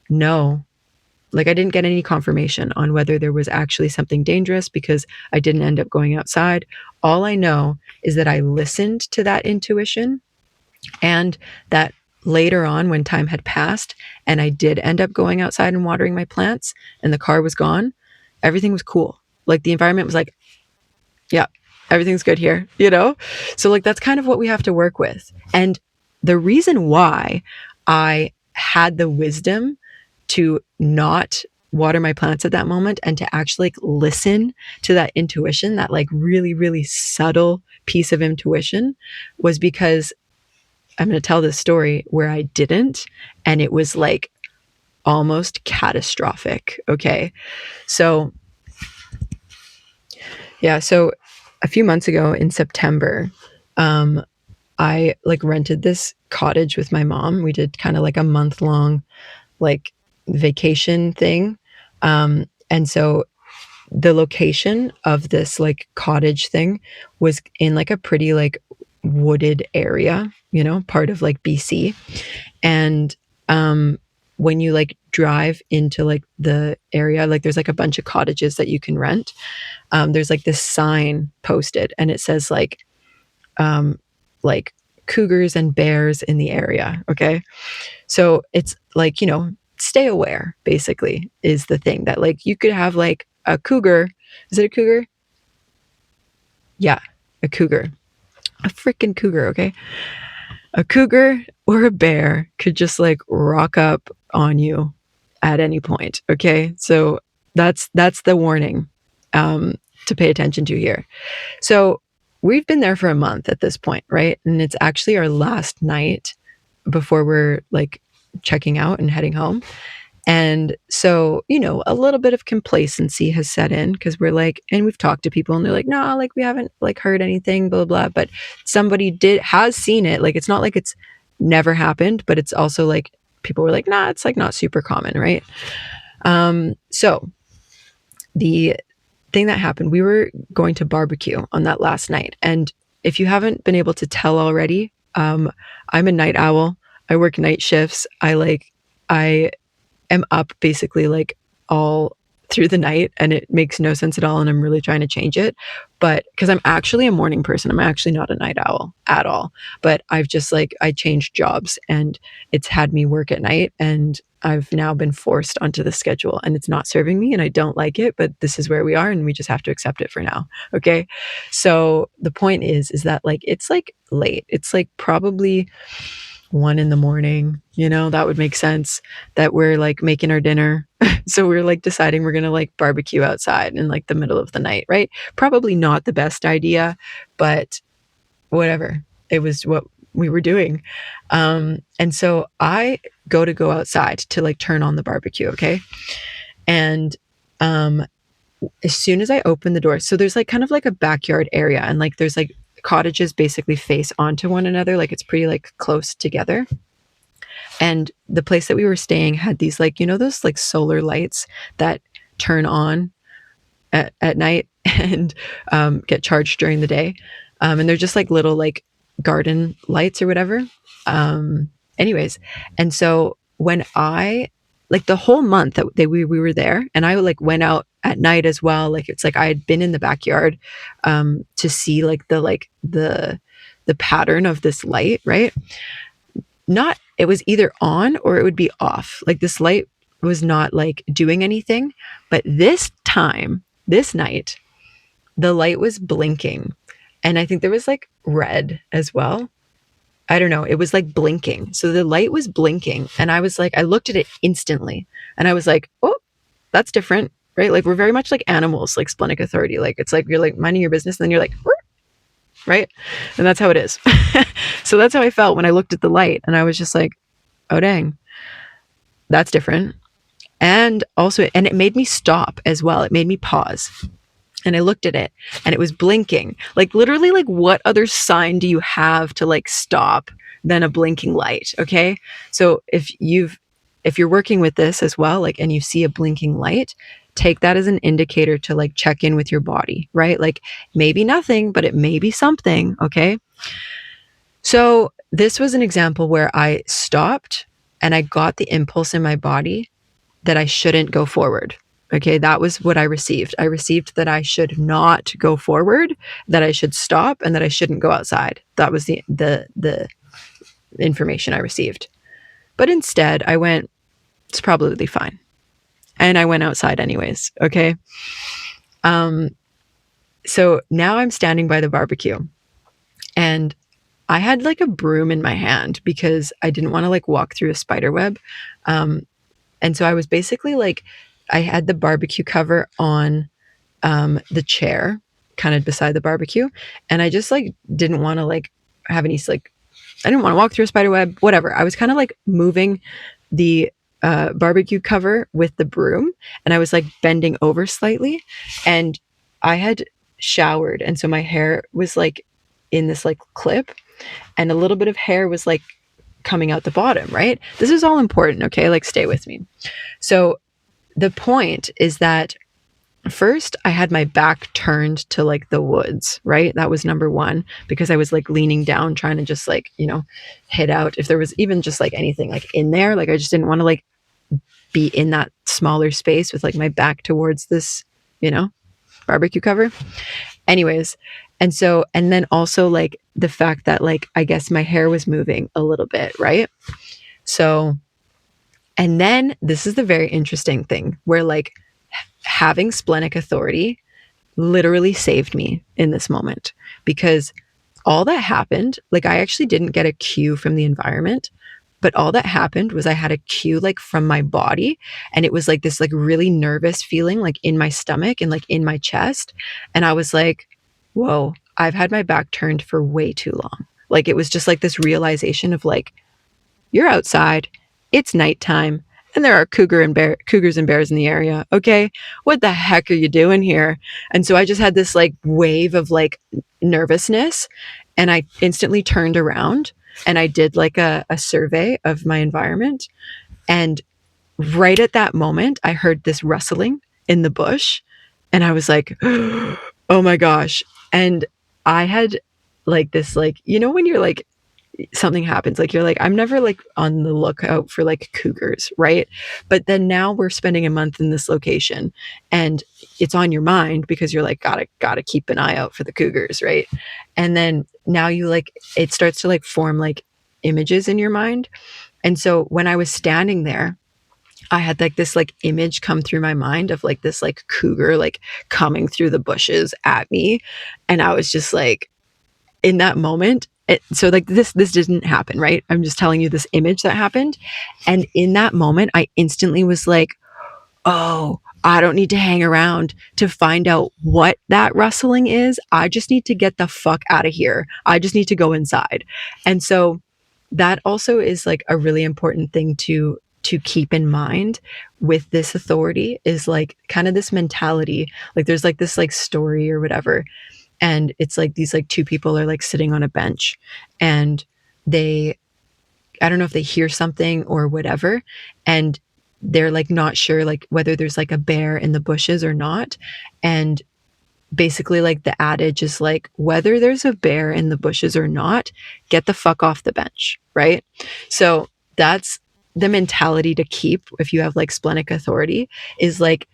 know, like I didn't get any confirmation on whether there was actually something dangerous because I didn't end up going outside. All I know is that I listened to that intuition, and that later on, when time had passed and I did end up going outside and watering my plants and the car was gone, everything was cool. Like the environment was like, yeah, everything's good here, you know? So like, that's kind of what we have to work with. And the reason why I had the wisdom to not water my plants at that moment and to actually like listen to that intuition, that like really, really subtle piece of intuition, was because I'm going to tell this story where I didn't, and it was like almost catastrophic. Okay. So yeah. So a few months ago in September, I like rented this cottage with my mom. We did kind of like a month-long like vacation thing. And so the location of this like cottage thing was in like a pretty like wooded area, you know, part of like BC. And when you like drive into like the area, like there's like a bunch of cottages that you can rent. There's like this sign posted and it says like cougars and bears in the area. Okay. So it's like, you know, stay aware basically is the thing, that like you could have like a cougar. Is it a cougar? Yeah, a cougar. A freaking cougar, okay? A cougar or a bear could just like rock up on you at any point, okay? So that's the warning to pay attention to here. So we've been there for a month at this point, right? And it's actually our last night before we're like checking out and heading home. And so, a little bit of complacency has set in because we're like, and we've talked to people and they're like, no, like we haven't like heard anything, blah, blah, blah. But somebody has seen it. Like, it's not like it's never happened, but it's also like people were like, nah, it's like not super common. Right. So the thing that happened, we were going to barbecue on that last night. And if you haven't been able to tell already, I'm a night owl. I work night shifts. I am up basically like all through the night, and it makes no sense at all. And I'm really trying to change it. But because I'm actually a morning person, I'm actually not a night owl at all. But I've just I changed jobs and it's had me work at night, and I've now been forced onto the schedule, and it's not serving me and I don't like it, but this is where we are and we just have to accept it for now. Okay. So the point is that it's like late. It's like probably 1 a.m. That would make sense that we're like making our dinner. So we're like deciding we're going to like barbecue outside in like the middle of the night, right? Probably not the best idea, but whatever. It was what we were doing. And so I go outside to like turn on the barbecue. Okay. And, as soon as I open the door, so there's like kind of like a backyard area, and like there's like cottages basically face onto one another. Like it's pretty like close together. And the place that we were staying had these like, those like solar lights that turn on at night and get charged during the day. And they're just like little like garden lights or whatever. Anyways, and so when I like the whole month that we were there, and I like went out at night as well. Like it's like I had been in the backyard to see like the pattern of this light, right? It was either on or it would be off. Like this light was not like doing anything, but this night, the light was blinking, and I think there was like red as well. I don't know. It was like blinking. So the light was blinking, and I was like, I looked at it instantly and I was like, oh, that's different, right? Like we're very much like animals, like Splenic authority. Like it's like you're like minding your business and then you're like, right? And that's how it is. So that's how I felt when I looked at the light, and I was just like, oh dang, that's different. And also, and it made me stop as well. It made me pause. And I looked at it and it was blinking. Like literally, like what other sign do you have to like stop than a blinking light? Okay. So if you're working with this as well, like, and you see a blinking light, take that as an indicator to like check in with your body, right? Like maybe nothing, but it may be something. Okay. So this was an example where I stopped and I got the impulse in my body that I shouldn't go forward. Okay, that was what I received. I received that I should not go forward, that I should stop, and that I shouldn't go outside. That was the information I received. But instead, I went, it's probably fine. And I went outside anyways, okay? So now I'm standing by the barbecue, and I had like a broom in my hand because I didn't want to like walk through a spider web. And so I was basically like, I had the barbecue cover on the chair kind of beside the barbecue. And I just like didn't want to like have any like, I didn't want to walk through a spider web, whatever. I was kind of like moving the barbecue cover with the broom, and I was like bending over slightly, and I had showered. And so my hair was like in this like clip, and a little bit of hair was like coming out the bottom, right? This is all important. Okay. Like stay with me. So the point is that first I had my back turned to like the woods, right? That was number one, because I was like leaning down, trying to just like, hit out if there was even just like anything like in there. Like I just didn't want to like be in that smaller space with like my back towards this, barbecue cover. Anyways. And so, and then also like the fact that like, I guess my hair was moving a little bit, right? So, and then this is the very interesting thing where like having splenic authority literally saved me in this moment, because all that happened, like I actually didn't get a cue from the environment, but all that happened was I had a cue like from my body, and it was like this like really nervous feeling like in my stomach and like in my chest. And I was like, whoa, I've had my back turned for way too long. Like it was just like this realization of like, you're outside, it's nighttime, and there are cougars and bears in the area. Okay, what the heck are you doing here? And so I just had this like wave of like nervousness, and I instantly turned around and I did like a survey of my environment. And right at that moment, I heard this rustling in the bush, and I was like, oh my gosh. And I had like this, like, you know, when you're like, something happens, like you're like, I'm never like on the lookout for like cougars, right? But then now we're spending a month in this location, and it's on your mind because you're like, gotta keep an eye out for the cougars, right? And then now you like, it starts to like form like images in your mind. And so when I was standing there, I had like this like image come through my mind of like this like cougar like coming through the bushes at me. And I was just like, in that moment, so like this didn't happen, right? I'm just telling you this image that happened. And in that moment, I instantly was like, oh, I don't need to hang around to find out what that rustling is. I just need to get the fuck out of here. I just need to go inside. And so that also is like a really important thing to keep in mind with this authority, is like kind of this mentality. Like there's like this like story or whatever, and it's like these like two people are like sitting on a bench, and they, I don't know if they hear something or whatever, and they're like not sure like whether there's like a bear in the bushes or not. And basically like the adage is like, whether there's a bear in the bushes or not, get the fuck off the bench, right? So that's the mentality to keep if you have like splenic authority, is like,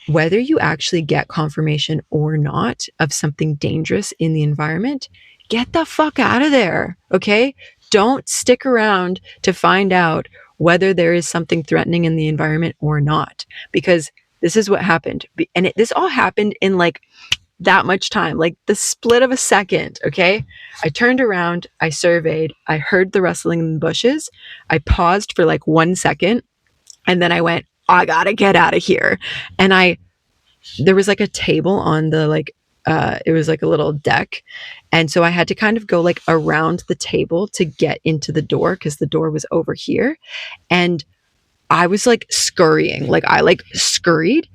whether you actually get confirmation or not of something dangerous in the environment, get the fuck out of there. Okay, don't stick around to find out whether there is something threatening in the environment or not, because this is what happened. And this all happened in like that much time, like the split of a second. Okay, I turned around, I surveyed, I heard the rustling in the bushes, I paused for like 1 second, and then I went, I gotta get out of here. And there was like a table on the like, it was like a little deck, and so I had to kind of go like around the table to get into the door, because the door was over here. And I was like scurrying, like I like scurried.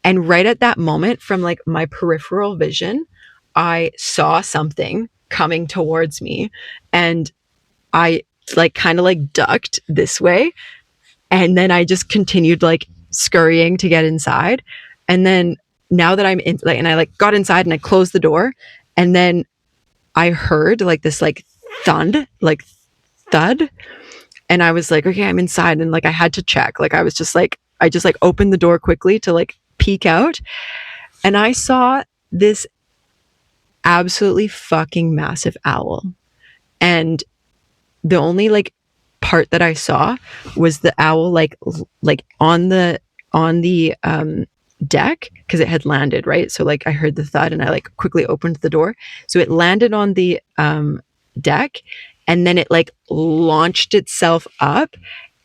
And right at that moment, from like my peripheral vision, I saw something coming towards me, and I like kind of like ducked this way. And then I just continued like scurrying to get inside. And then now that I'm in, like, and I like got inside and I closed the door, and then I heard like this like thud. And I was like, okay, I'm inside. And like, I had to check. Like, I was just like, I just like opened the door quickly to like peek out. And I saw this absolutely fucking massive owl. And the only like part that I saw was the owl like on the deck, because it had landed, right? So like I heard the thud and I like quickly opened the door. So it landed on the deck, and then it like launched itself up.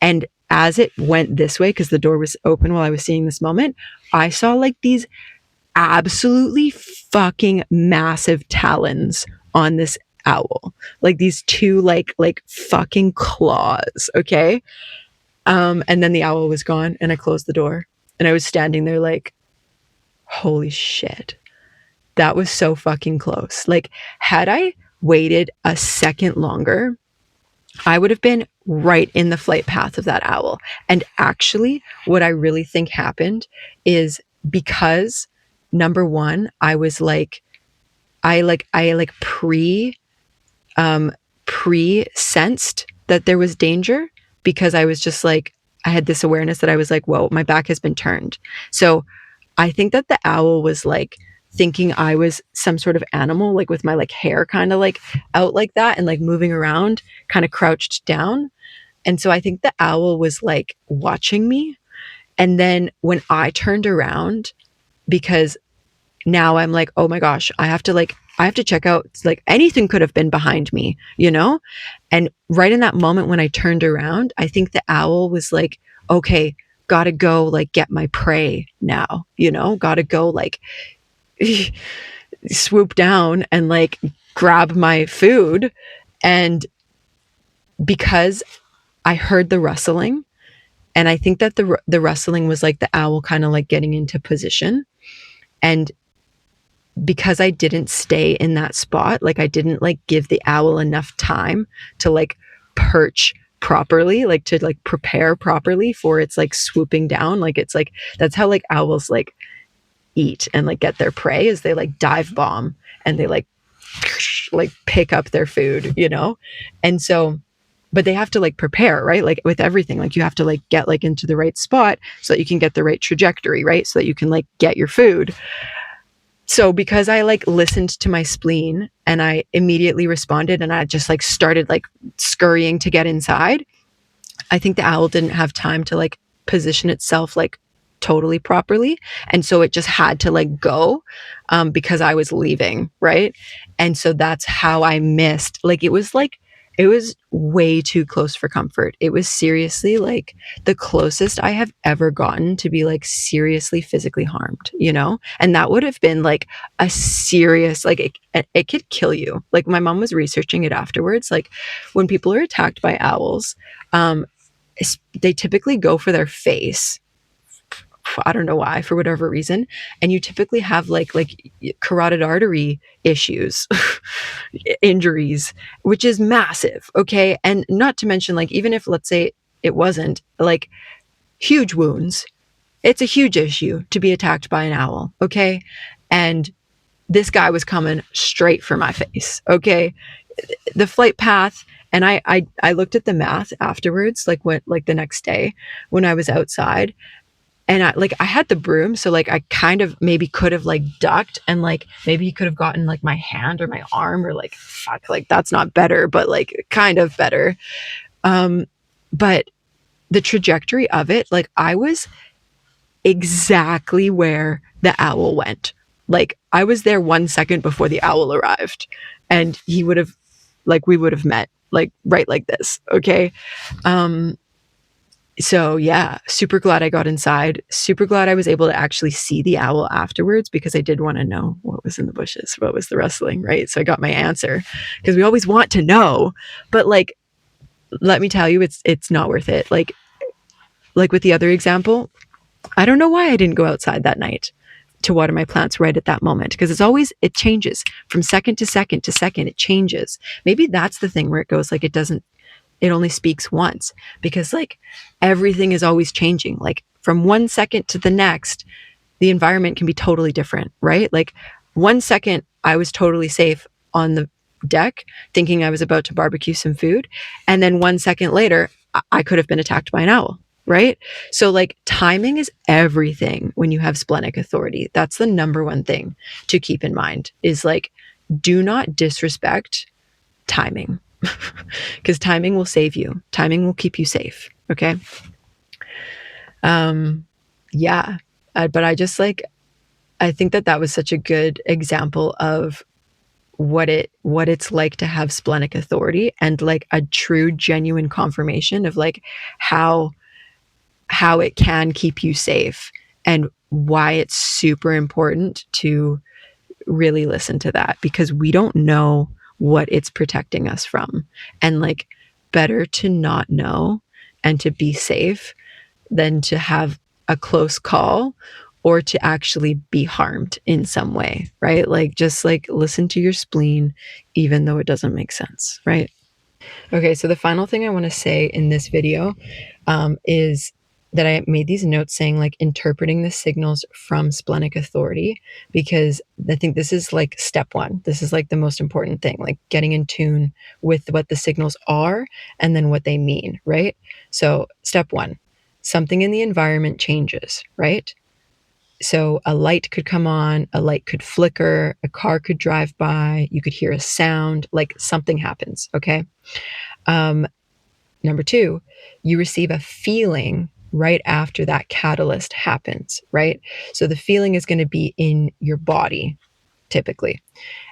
And as it went this way, because the door was open while I was seeing this moment, I saw like these absolutely fucking massive talons on this owl, like these two like fucking claws. Okay. And then the owl was gone, and I closed the door, and I was standing there like, holy shit, that was so fucking close. Like, had I waited a second longer, I would have been right in the flight path of that owl. And actually, what I really think happened is, because number one, I was like, I pre-sensed that there was danger, because I was just like, I had this awareness that I was like, whoa, my back has been turned. So I think that the owl was like thinking I was some sort of animal, like with my like hair kind of like out like that, and like moving around, kind of crouched down. And so I think the owl was like watching me. And then when I turned around, because now I'm like, oh my gosh, I have to check out, like anything could have been behind me, you know? And right in that moment when I turned around, I think the owl was like, okay, gotta go like get my prey now, you know, gotta go like swoop down and like grab my food. And because I heard the rustling, And I think that the rustling was like the owl kind of like getting into position. And because I didn't stay in that spot, like I didn't like give the owl enough time to like perch properly, like to like prepare properly for its like swooping down. Like it's like that's how like owls like eat and like get their prey, is they like dive bomb and they like pick up their food, you know? And so but they have to like prepare, right? Like with everything, like you have to like get like into the right spot so that you can get the right trajectory, right? So that you can like get your food. So because I like listened to my spleen and I immediately responded and I just like started like scurrying to get inside, I think the owl didn't have time to like position itself like totally properly. And so it just had to like go because I was leaving, right? And so that's how I missed. Like, it was way too close for comfort. It was seriously like the closest I have ever gotten to be like seriously physically harmed, you know? And that would have been like a serious, like it could kill you. Like my mom was researching it afterwards. Like when people are attacked by owls, um, they typically go for their face. I don't know why, for whatever reason. And you typically have like carotid artery issues, injuries, which is massive. Okay. And not to mention, like, even if let's say it wasn't like huge wounds, it's a huge issue to be attacked by an owl. Okay. And this guy was coming straight for my face. Okay. The flight path, and I looked at the math afterwards, like what, like the next day when I was outside, and I had the broom, so like I kind of maybe could have like ducked and like maybe he could have gotten like my hand or my arm, or like fuck, like that's not better, but like kind of better. But the trajectory of it, like I was exactly where the owl went. Like I was there 1 second before the owl arrived, and he would have, like, we would have met like right like this. Okay. So yeah, super glad I got inside. Super glad I was able to actually see the owl afterwards, because I did want to know what was in the bushes, what was the rustling, right? So I got my answer, because we always want to know, but like, let me tell you, it's not worth it. Like with the other example, I don't know why I didn't go outside that night to water my plants right at that moment, because it changes from second to second to second. It changes. Maybe that's the thing where it goes like it only speaks once, because like everything is always changing. Like from 1 second to the next, the environment can be totally different, right? Like 1 second, I was totally safe on the deck thinking I was about to barbecue some food. And then 1 second later, I could have been attacked by an owl, right? So like timing is everything when you have splenic authority. That's the number one thing to keep in mind, is like, do not disrespect timing. Because timing will save you. Timing will keep you safe. Okay. Yeah. But I just like, I think that was such a good example of what it's like to have splenic authority, and like a true, genuine confirmation of like how it can keep you safe, and why it's super important to really listen to that, because we don't know what it's protecting us from. And like, better to not know and to be safe than to have a close call or to actually be harmed in some way, right? Like, just like listen to your spleen, even though it doesn't make sense, right? Okay, so the final thing I want to say in this video is that I made these notes saying like interpreting the signals from splenic authority, because I think this is like step one. This is like the most important thing, like getting in tune with what the signals are and then what they mean, right? So step one, something in the environment changes, right? So a light could come on, a light could flicker, a car could drive by, you could hear a sound, like something happens, okay? Number two, you receive a feeling right after that catalyst happens, right? So the feeling is going to be in your body, typically.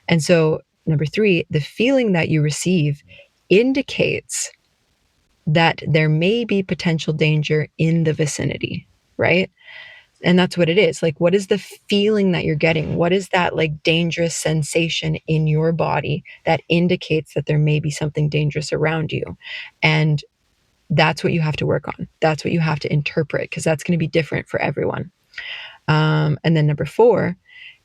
And so number three, the feeling that you receive indicates that there may be potential danger in the vicinity, right? And that's what it is. Like, what is the feeling that you're getting? What is that like dangerous sensation in your body that indicates that there may be something dangerous around you? And that's what you have to work on. That's what you have to interpret, because that's going to be different for everyone. And then number 4,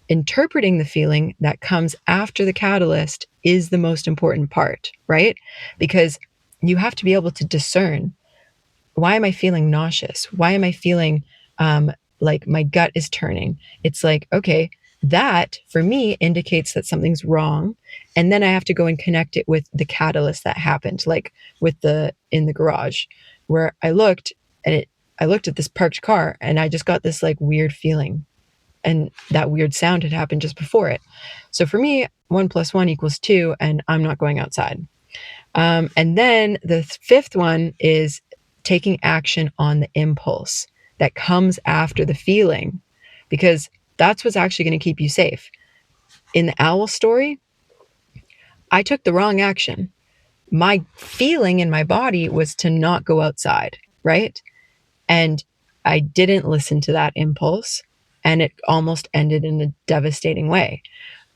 interpreting the feeling that comes after the catalyst is the most important part, right? Because you have to be able to discern, why am I feeling nauseous? Why am I feeling like my gut is turning? It's like, okay, that for me indicates that something's wrong. And then I have to go and connect it with the catalyst that happened, like with in the garage, where I looked at this parked car and I just got this like weird feeling. And that weird sound had happened just before it. So for me, 1 + 1 = 2, and I'm not going outside. And then the 5th one is taking action on the impulse that comes after the feeling, because that's what's actually going to keep you safe. In the owl story, I took the wrong action. My feeling in my body was to not go outside, right? And I didn't listen to that impulse, and it almost ended in a devastating way.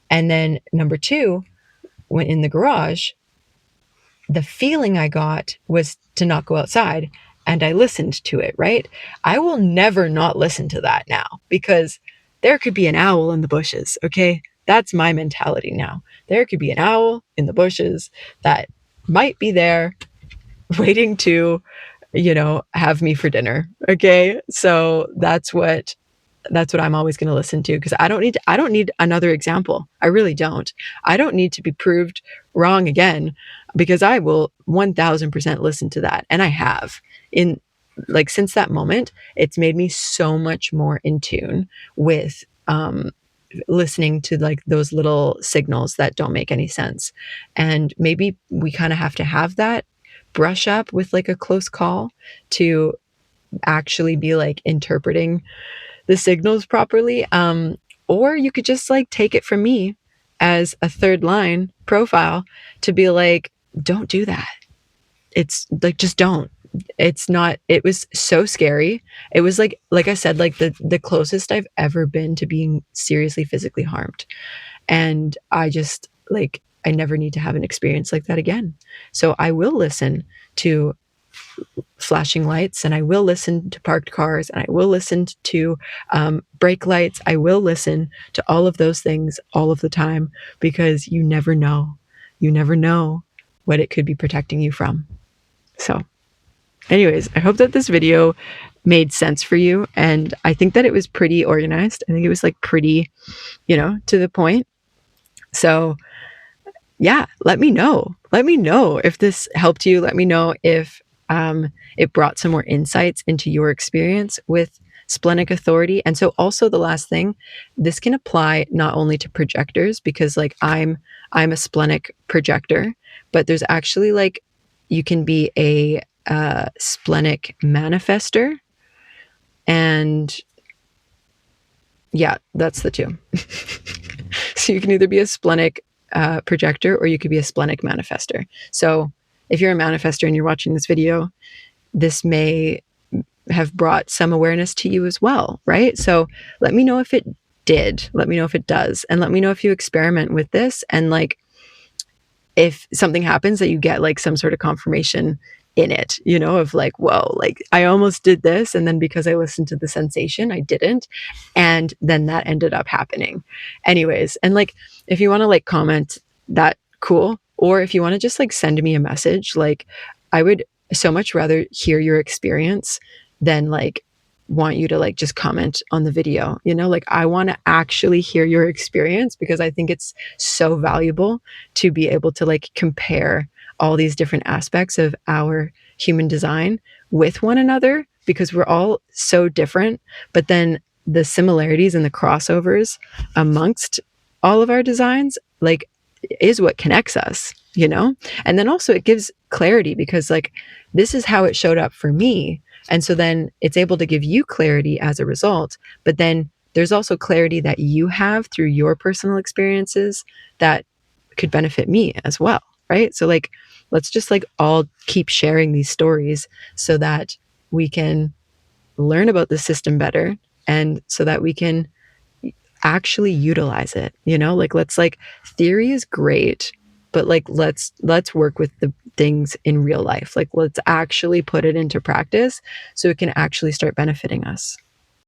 And then number 2, when in the garage, the feeling I got was to not go outside, and I listened to it, right? I will never not listen to that now, because there could be an owl in the bushes, okay? That's my mentality now. There could be an owl in the bushes that might be there waiting to, have me for dinner, okay? So that's what I'm always going to listen to, because I don't need another example. I really don't. I don't need to be proved wrong again, because I will 1000% listen to that. And I have, since that moment, it's made me so much more in tune with listening to like those little signals that don't make any sense. And maybe we kind of have to have that brush up with like a close call to actually be like interpreting the signals properly. Or you could just like take it from me as a 3rd line profile to be like, don't do that. It's like, just don't. It was so scary. It was like I said, like the closest I've ever been to being seriously physically harmed. And I just like, I never need to have an experience like that again. So I will listen to flashing lights, and I will listen to parked cars, and I will listen to brake lights. I will listen to all of those things all of the time, because you never know. You never know what it could be protecting you from. So anyways, I hope that this video made sense for you. And I think that it was pretty organized. I think it was like pretty, to the point. So yeah, let me know. Let me know if this helped you. Let me know if it brought some more insights into your experience with splenic authority. And so also the last thing, this can apply not only to projectors, because like I'm a splenic projector, but there's actually like, you can be a splenic manifester. And yeah, that's the 2. So you can either be a splenic projector, or you could be a splenic manifester. So if you're a manifester and you're watching this video, this may have brought some awareness to you as well, right? So let me know if it did. Let me know if it does. And let me know if you experiment with this, and like if something happens that you get like some sort of confirmation in it, of like, whoa, like I almost did this, and then because I listened to the sensation, I didn't, and then that ended up happening. Anyways, and like if you want to like comment, that cool. Or if you want to just like send me a message, like I would so much rather hear your experience than like want you to like just comment on the video. Like I want to actually hear your experience, because I think it's so valuable to be able to like compare all these different aspects of our human design with one another, because we're all so different, but then the similarities and the crossovers amongst all of our designs like is what connects us, and then also it gives clarity, because like this is how it showed up for me, and so then it's able to give you clarity as a result. But then there's also clarity that you have through your personal experiences that could benefit me as well, right? So like let's just like all keep sharing these stories so that we can learn about the system better, and so that we can actually utilize it. Like let's like, theory is great, but like let's work with the things in real life. Like let's actually put it into practice so it can actually start benefiting us.